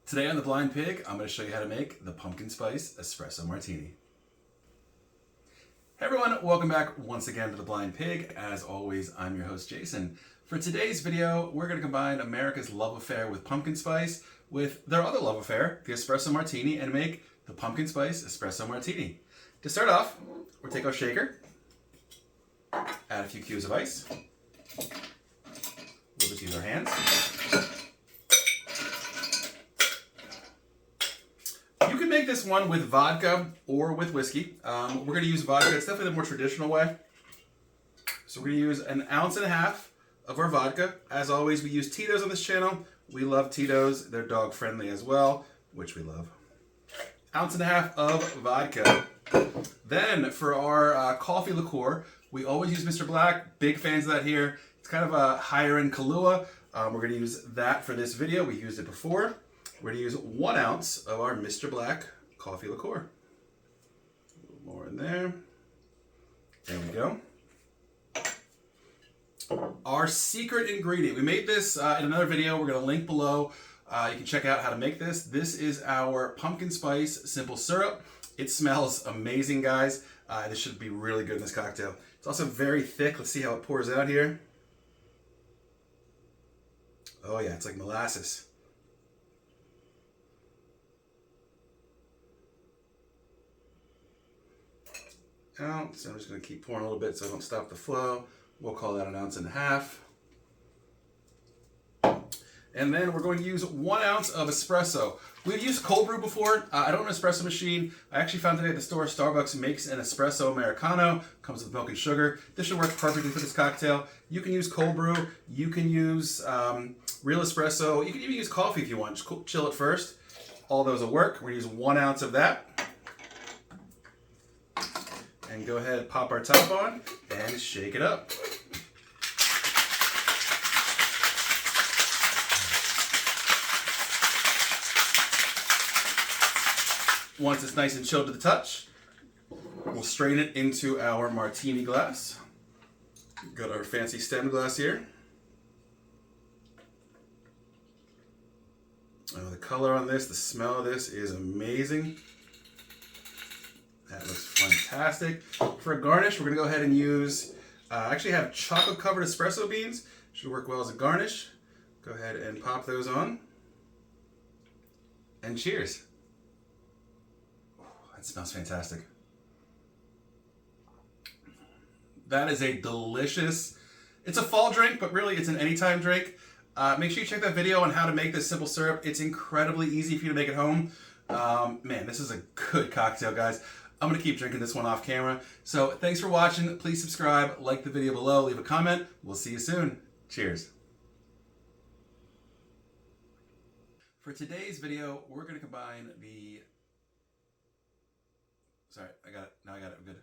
Today on The Blind Pig, I'm going to show you how to make the Pumpkin Spice Espresso Martini. Hey everyone, welcome back once again to The Blind Pig. As always, I'm your host Jason. For today's video, we're going to combine America's love affair with pumpkin spice with their other love affair, the Espresso Martini, and make the Pumpkin Spice Espresso Martini. To start off, we'll take our shaker, add a few cubes of ice, we'll just use our hands. You can make this one with vodka or with whiskey. We're going to use vodka. It's definitely the more traditional way. So we're going to use 1.5 ounces of our vodka. As always, we use Tito's on this channel. We love Tito's. They're dog friendly as well, which we love. 1.5 ounces of vodka. Then for our coffee liqueur, we always use Mr. Black. Big fans of that here. It's kind of a higher end Kahlua. We're going to use that for this video. We used it before. We're going to use 1 ounce of our Mr. Black coffee liqueur. A little more in there. There we go. Our secret ingredient. We made this in another video. We're going to link below. You can check out how to make this. This is our pumpkin spice simple syrup. It smells amazing, guys. This should be really good in this cocktail. It's also very thick. Let's see how it pours out here. Oh yeah, it's like molasses. Out. So I'm just going to keep pouring a little bit so I don't stop the flow. We'll call that 1.5 ounces. And then we're going to use 1 ounce of espresso. We've used cold brew before. I don't have an espresso machine. I actually found today at the store Starbucks makes an espresso Americano. Comes with milk and sugar. This should work perfectly for this cocktail. You can use cold brew. You can use real espresso. You can even use coffee if you want. Just chill it first. All those will work. We're going to use 1 ounce of that. And go ahead, pop our top on, and shake it up. Once it's nice and chilled to the touch, we'll strain it into our martini glass. Got our fancy stem glass here. Oh, the color on this, the smell of this is amazing. That looks fantastic. For a garnish, we're going to go ahead and use, I actually have chocolate covered espresso beans. Should work well as a garnish. Go ahead and pop those on. And cheers. Oh, that smells fantastic. That is a delicious, it's a fall drink, but really it's an anytime drink. Make sure you check that video on how to make this simple syrup. It's incredibly easy for you to make at home. Man, this is a good cocktail, guys. I'm going to keep drinking this one off camera. So thanks for watching. Please subscribe, like the video below, leave a comment. We'll see you soon. Cheers. For today's video, we're going to combine the... Sorry, I got it. Now I got it. I'm good.